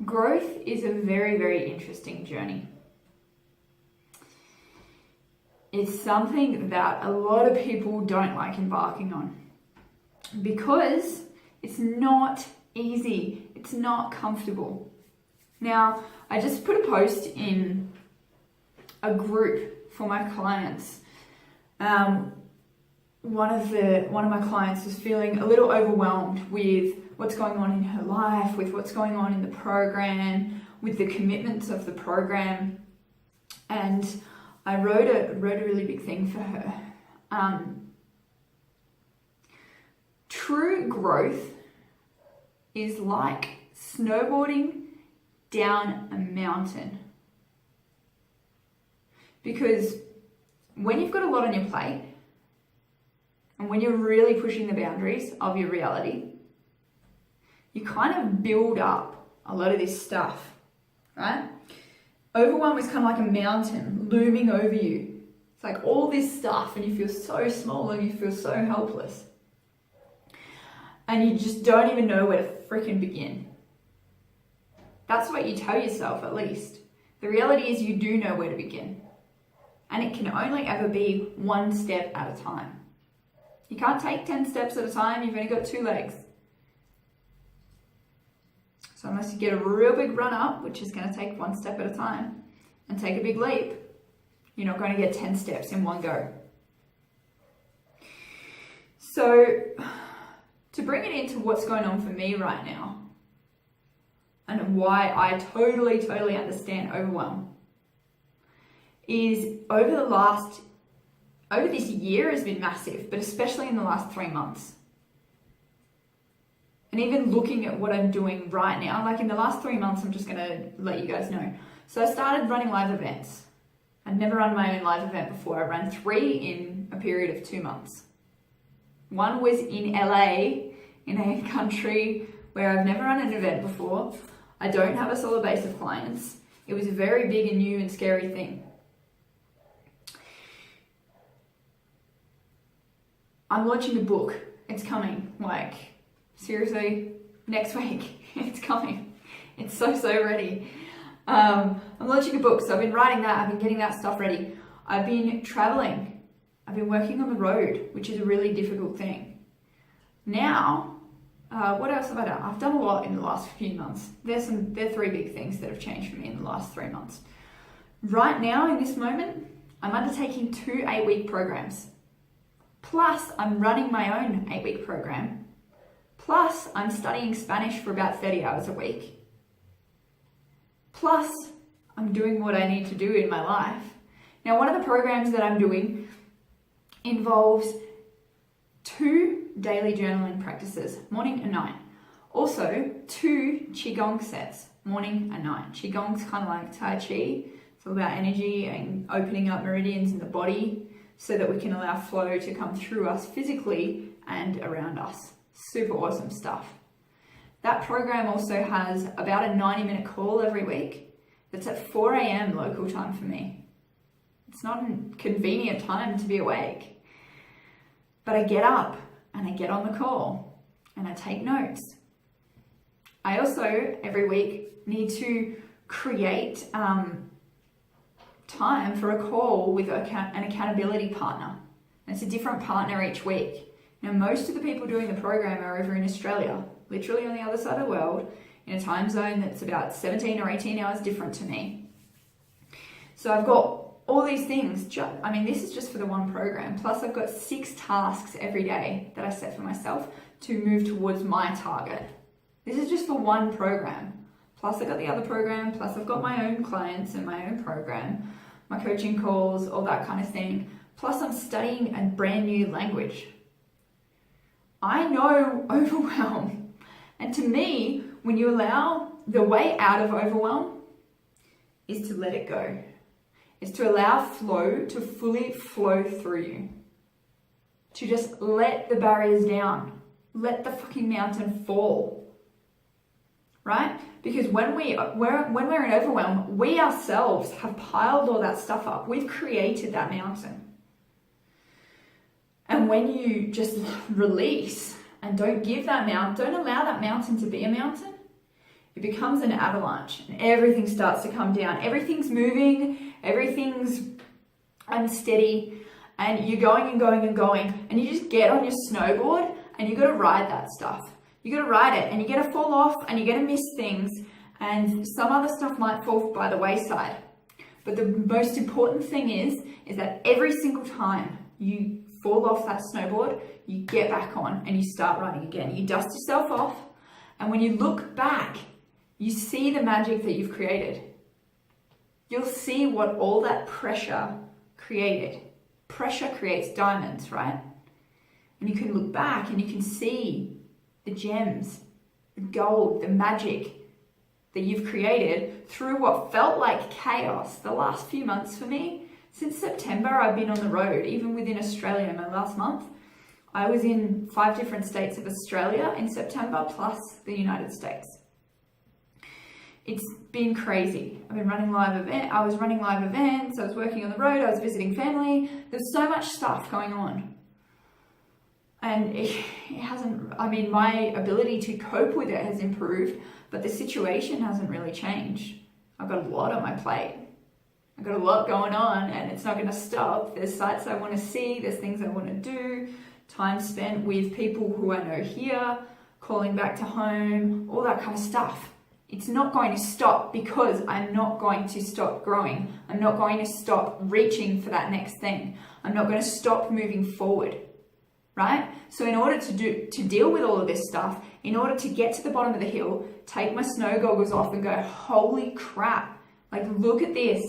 growth is a very, very interesting journey. It's something that a lot of people don't like embarking on because it's not easy, it's not comfortable. Now, I just put a post in a group for my clients. One of my clients was feeling a little overwhelmed with what's going on in her life, with what's going on in the program, with the commitments of the program, and I wrote a really big thing for her. True growth is like snowboarding down a mountain. Because when you've got a lot on your plate, and when you're really pushing the boundaries of your reality, you kind of build up a lot of this stuff, right? Overwhelm is kind of like a mountain looming over you. It's like all this stuff and you feel so small and you feel so helpless. And you just don't even know where to freaking begin. That's what you tell yourself, at least. The reality is you do know where to begin. And it can only ever be one step at a time. You can't take 10 steps at a time, you've only got 2 legs. So unless you get a real big run up, which is going to take 1 step at a time, and take a big leap, you're not going to get 10 steps in one go. So to bring it into what's going on for me right now, and why I totally understand overwhelm, is over this year has been massive, but especially in the last 3 months. And even looking at what I'm doing right now, like in the last 3 months, I'm just going to let you guys know. So I started running live events. I'd never run my own live event before. I ran 3 in a period of 2 months. One was in LA, in a country where I've never run an event before. I don't have a solid base of clients. It was a very big and new and scary thing. I'm launching a book. It's coming, like, seriously, next week. It's coming. It's so ready. I'm launching a book, so I've been writing that. I've been getting that stuff ready. I've been traveling. I've been working on the road, which is a really difficult thing. Now, what else have I done? I've done a lot in the last few months. There are 3 big things that have changed for me in the last 3 months. Right now, in this moment, I'm undertaking 2 8-week programs. Plus, I'm running my own 8-week program. Plus, I'm studying Spanish for about 30 hours a week. Plus, I'm doing what I need to do in my life. Now, one of the programs that I'm doing involves 2 daily journaling practices, morning and night. Also, 2 Qigong sets, morning and night. Qigong's kind of like Tai Chi. It's all about energy and opening up meridians in the body so that we can allow flow to come through us physically and around us. Super awesome stuff. That program also has about a 90-minute call every week that's at 4 a.m. local time for me. It's not a convenient time to be awake. But I get up and I get on the call and I take notes. I also, every week, need to create time for a call with an accountability partner. And it's a different partner each week. Now, most of the people doing the program are over in Australia, literally on the other side of the world, in a time zone that's about 17 or 18 hours different to me. So I've got all these things, this is just for the one program. Plus I've got 6 tasks every day that I set for myself to move towards my target. This is just for one program. Plus I've got the other program, plus I've got my own clients and my own program, my coaching calls, all that kind of thing. Plus I'm studying a brand new language. I know overwhelm. And to me, when you allow the way out of overwhelm is to let it go. Is to allow flow to fully flow through you. To just let the barriers down. Let the fucking mountain fall. Right? Because when we're in overwhelm, we ourselves have piled all that stuff up. We've created that mountain. And when you just release and don't allow that mountain to be a mountain, it becomes an avalanche and everything starts to come down. Everything's moving, everything's unsteady, and you're going and going and going, and you just get on your snowboard and you got to ride that stuff. You got to ride it, and you get to fall off, and you get to miss things, and some other stuff might fall by the wayside. But the most important thing is that every single time you fall off that snowboard, you get back on and you start riding again. You dust yourself off, and when you look back, you see the magic that you've created. You'll see what all that pressure created. Pressure creates diamonds, right? And you can look back and you can see the gems, the gold, the magic that you've created through what felt like chaos the last few months for me. Since September, I've been on the road, even within Australia. My last month, I was in 5 different states of Australia in September, plus the United States. It's been crazy. I've been running live events. I was running live events. I was working on the road. I was visiting family. There's so much stuff going on. And it hasn't, I mean, my ability to cope with it has improved, but the situation hasn't really changed. I've got a lot on my plate. I've got a lot going on, and it's not going to stop. There's sites I want to see. There's things I want to do. Time spent with people who I know here, calling back to home, all that kind of stuff. It's not going to stop because I'm not going to stop growing. I'm not going to stop reaching for that next thing. I'm not going to stop moving forward, right? So in order to deal with all of this stuff, in order to get to the bottom of the hill, take my snow goggles off and go, holy crap, like look at this.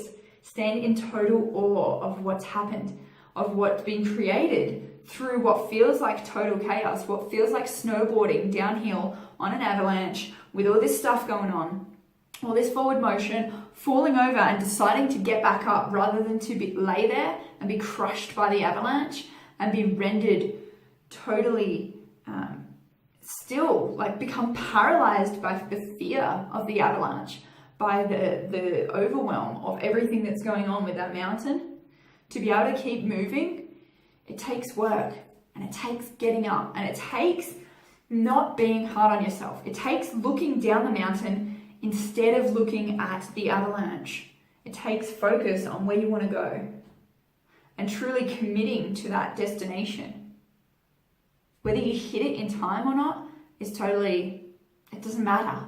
Stand in total awe of what's happened, of what's been created through what feels like total chaos, what feels like snowboarding downhill on an avalanche with all this stuff going on, all this forward motion, falling over and deciding to get back up rather than to lay there and be crushed by the avalanche and be rendered totally still, like become paralyzed by the fear of the avalanche, by the overwhelm of everything that's going on with that mountain. To be able to keep moving, it takes work, and it takes getting up, and it takes not being hard on yourself. It takes looking down the mountain instead of looking at the avalanche. It takes focus on where you want to go and truly committing to that destination. Whether you hit it in time or not is totally, it doesn't matter.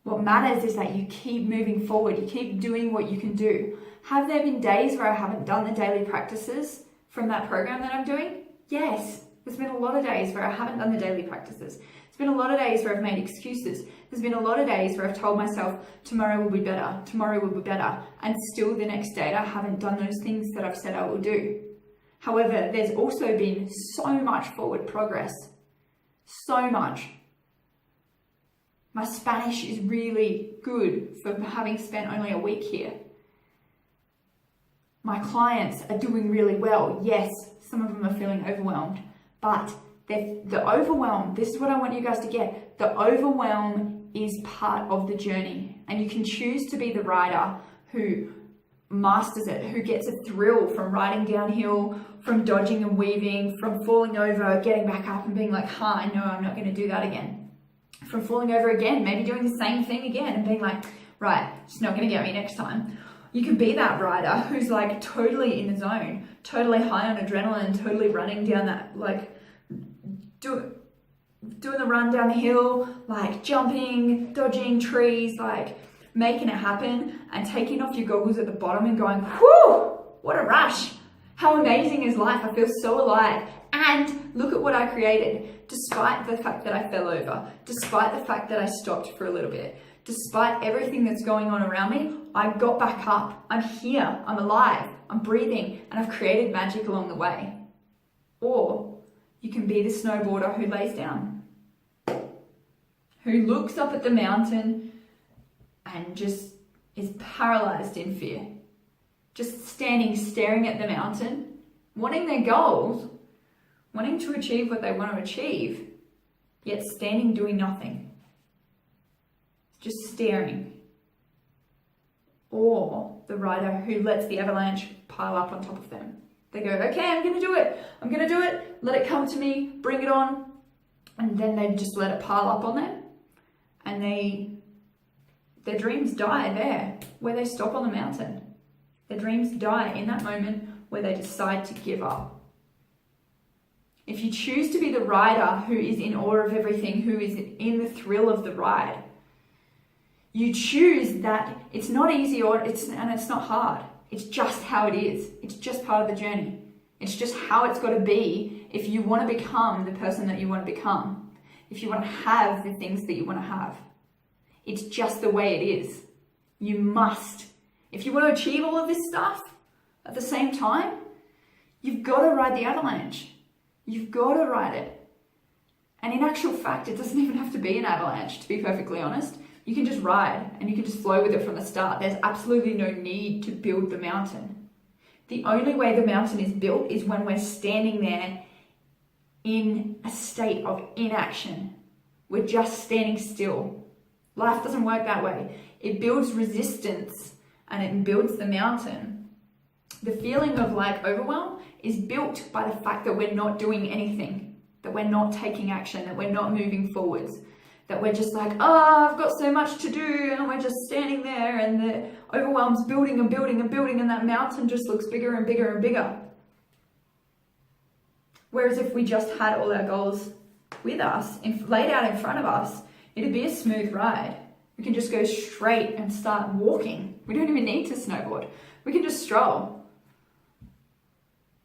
What matters is that you keep moving forward. You keep doing what you can do. Have there been days where I haven't done the daily practices from that program that I'm doing? Yes. There's been a lot of days where I haven't done the daily practices. There's been a lot of days where I've made excuses. There's been a lot of days where I've told myself, tomorrow will be better, tomorrow will be better. And still the next day I haven't done those things that I've said I will do. However, there's also been so much forward progress. So much. My Spanish is really good for having spent only a week here. My clients are doing really well. Yes, some of them are feeling overwhelmed, but the overwhelm, this is what I want you guys to get. The overwhelm is part of the journey, and you can choose to be the rider who masters it, who gets a thrill from riding downhill, from dodging and weaving, from falling over, getting back up and being like, I know I'm not going to do that again. From falling over again, maybe doing the same thing again and being like, right, it's not going to get me next time. You can be that rider who's like totally in the zone, totally high on adrenaline, totally running down that, like doing the run down the hill, like jumping, dodging trees, like making it happen and taking off your goggles at the bottom and going, whew, what a rush. How amazing is life? I feel so alive. And look at what I created, despite the fact that I fell over, despite the fact that I stopped for a little bit, despite everything that's going on around me, I got back up. I'm here, I'm alive, I'm breathing, and I've created magic along the way. Or you can be the snowboarder who lays down, who looks up at the mountain and just is paralyzed in fear. Just standing, staring at the mountain, wanting their goals, wanting to achieve what they want to achieve, yet standing doing nothing. Just staring. Or the rider who lets the avalanche pile up on top of them. They go, okay, I'm going to do it. I'm going to do it. Let it come to me. Bring it on. And then they just let it pile up on them. And they Their dreams die there, where they stop on the mountain. Their dreams die in that moment where they decide to give up. If you choose to be the rider who is in awe of everything, who is in the thrill of the ride, you choose that it's not easy and it's not hard. It's just how it is. It's just part of the journey. It's just how it's got to be if you want to become the person that you want to become. If you want to have the things that you want to have. It's just the way it is. You must. If you want to achieve all of this stuff at the same time, you've got to ride the avalanche. You've got to ride it. And in actual fact, it doesn't even have to be an avalanche, to be perfectly honest. You can just ride and you can just flow with it from the start. There's absolutely no need to build the mountain. The only way the mountain is built is when we're standing there in a state of inaction. We're just standing still. Life doesn't work that way. It builds resistance and it builds the mountain. The feeling of like overwhelm is built by the fact that we're not doing anything, that we're not taking action, that we're not moving forwards, that we're just like, oh, I've got so much to do, and we're just standing there and the overwhelm's building and building and building, and that mountain just looks bigger and bigger and bigger. Whereas if we just had all our goals with us, laid out in front of us, it'd be a smooth ride. We can just go straight and start walking. We don't even need to snowboard. We can just stroll.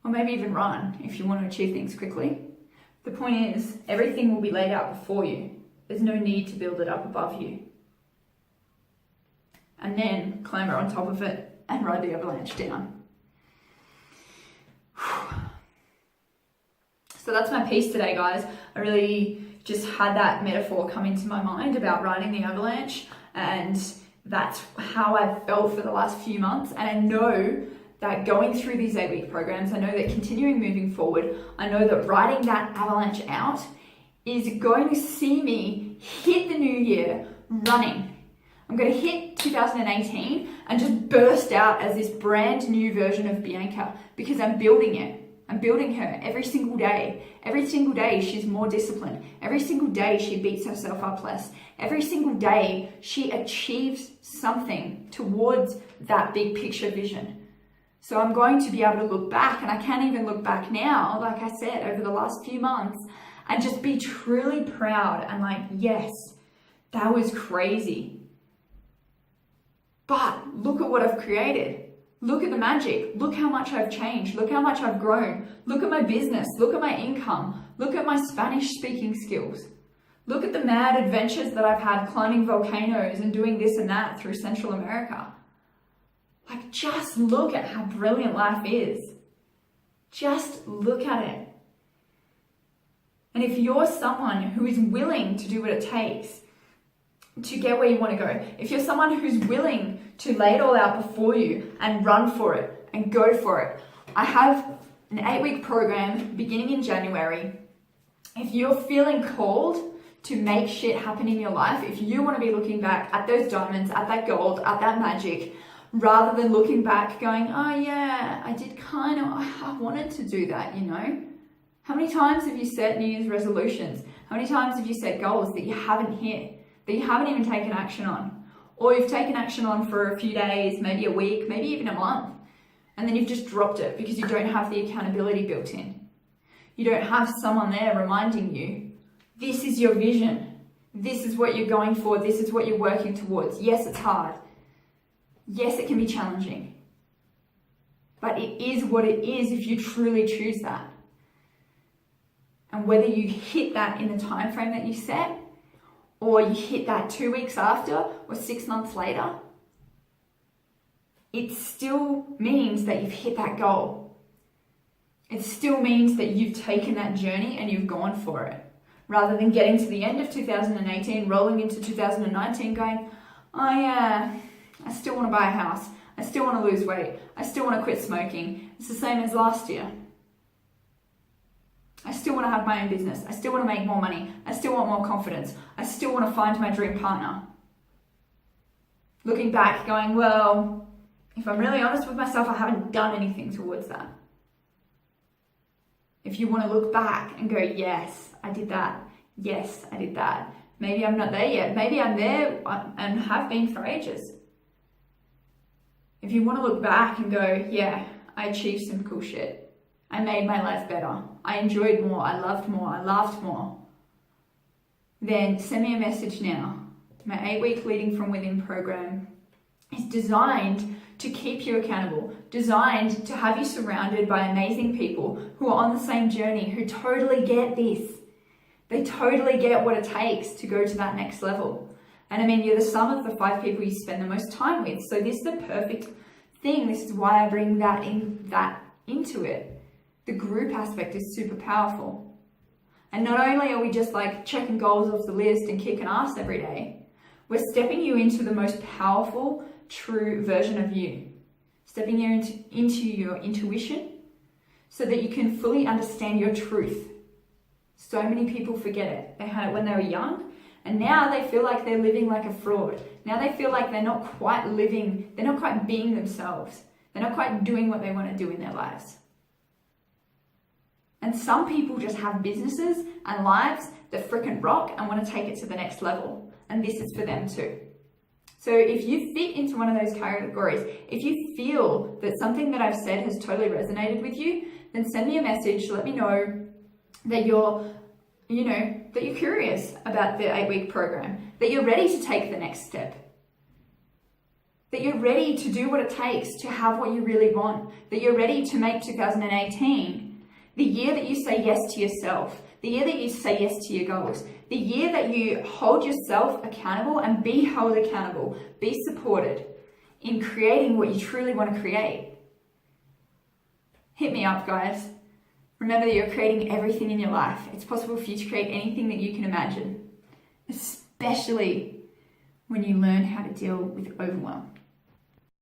Or maybe even run if you want to achieve things quickly. The point is, everything will be laid out before you. There's no need to build it up above you. And then clamber on top of it and ride the avalanche down. So that's my piece today, guys. I really just had that metaphor come into my mind about riding the avalanche, and that's how I've felt for the last few months. And I know that going through these 8-week programs, I know that continuing moving forward, I know that riding that avalanche out is going to see me hit the new year running. I'm going to hit 2018 and just burst out as this brand new version of Bianca, because I'm building it. I'm building her every single day. Every single day she's more disciplined. Every single day she beats herself up less. Every single day she achieves something towards that big picture vision. So I'm going to be able to look back, and I can't even look back now, like I said, over the last few months, and just be truly proud and like, yes, that was crazy. But look at what I've created. Look at the magic. Look how much I've changed. Look how much I've grown. Look at my business. Look at my income. Look at my Spanish speaking skills. Look at the mad adventures that I've had climbing volcanoes and doing this and that through Central America. Like, just look at how brilliant life is. Just look at it. And if you're someone who is willing to do what it takes to get where you want to go, if you're someone who's willing to lay it all out before you and run for it and go for it, I have an 8-week program beginning in January. If you're feeling called to make shit happen in your life, if you want to be looking back at those diamonds, at that gold, at that magic, rather than looking back going, oh yeah, I wanted to do that, you know? How many times have you set New Year's resolutions? How many times have you set goals that you haven't hit, that you haven't even taken action on? Or you've taken action on for a few days, maybe a week, maybe even a month, and then you've just dropped it because you don't have the accountability built in. You don't have someone there reminding you, this is your vision. This is what you're going for. This is what you're working towards. Yes, it's hard. Yes, it can be challenging. But it is what it is if you truly choose that. And whether you hit that in the time frame that you set, or you hit that 2 weeks after, or 6 months later, it still means that you've hit that goal. It still means that you've taken that journey and you've gone for it. Rather than getting to the end of 2018, rolling into 2019 going, oh yeah, I still want to buy a house. I still want to lose weight. I still want to quit smoking. It's the same as last year. I still want to have my own business. I still want to make more money. I still want more confidence. I still want to find my dream partner. Looking back, going, well, if I'm really honest with myself, I haven't done anything towards that. If you want to look back and go, yes, I did that. Yes, I did that. Maybe I'm not there yet. Maybe I'm there and have been for ages. If you want to look back and go, yeah, I achieved some cool shit. I made my life better. I enjoyed more. I loved more. I laughed more. Then send me a message now. My 8-week Leading from Within program is designed to keep you accountable, designed to have you surrounded by amazing people who are on the same journey, who totally get this. They totally get what it takes to go to that next level. And I mean, you're the sum of the 5 people you spend the most time with. So this is the perfect thing. This is why I bring that into it. The group aspect is super powerful. And not only are we just like checking goals off the list and kicking ass every day, we're stepping you into the most powerful, true version of you. Stepping you into your intuition so that you can fully understand your truth. So many people forget it. They had it when they were young, and now they feel like they're living like a fraud. Now they feel like they're not quite living, they're not quite being themselves. They're not quite doing what they want to do in their lives. And some people just have businesses and lives that frickin' rock and want to take it to the next level. And this is for them too. So if you fit into one of those categories, if you feel that something that I've said has totally resonated with you, then send me a message. Let me know that you're curious about the 8-week program, that you're ready to take the next step, that you're ready to do what it takes to have what you really want, that you're ready to make 2018 the year that you say yes to yourself, the year that you say yes to your goals, the year that you hold yourself accountable and be held accountable, be supported in creating what you truly want to create. Hit me up, guys. Remember that you're creating everything in your life. It's possible for you to create anything that you can imagine, especially when you learn how to deal with overwhelm.